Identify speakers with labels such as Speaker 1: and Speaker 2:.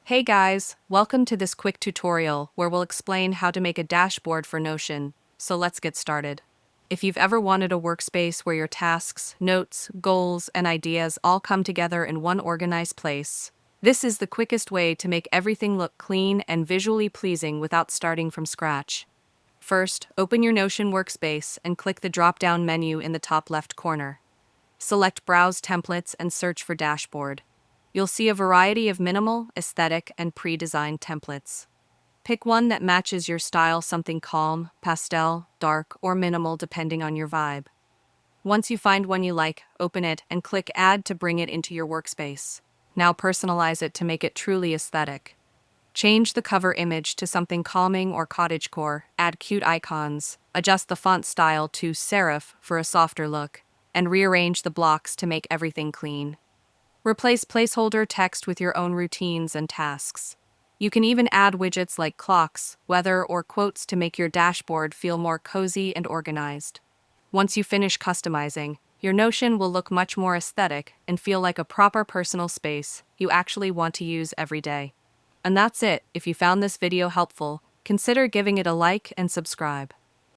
Speaker 1: Hey guys, welcome to this quick tutorial where we'll explain how to make a dashboard for Notion. So let's get started. If you've ever wanted a workspace where your tasks, notes, goals, and ideas all come together in one organized place, this is the quickest way to make everything look clean and visually pleasing without starting from scratch. First, open your Notion workspace and click the drop-down menu in the top left corner. Select Browse Templates and search for Dashboard. You'll see a variety of minimal, aesthetic, and pre-designed templates. Pick one that matches your style, something calm, pastel, dark, or minimal depending on your vibe. Once you find one you like, open it and click Add to bring it into your workspace. Now personalize it to make it truly aesthetic. Change the cover image to something calming or cottagecore, add cute icons, adjust the font style to serif for a softer look, and rearrange the blocks to make everything clean. Replace placeholder text with your own routines and tasks. You can even add widgets like clocks, weather, or quotes to make your dashboard feel more cozy and organized. Once you finish customizing, your Notion will look much more aesthetic and feel like a proper personal space you actually want to use every day. And that's it. If you found this video helpful, consider giving it a like and subscribe.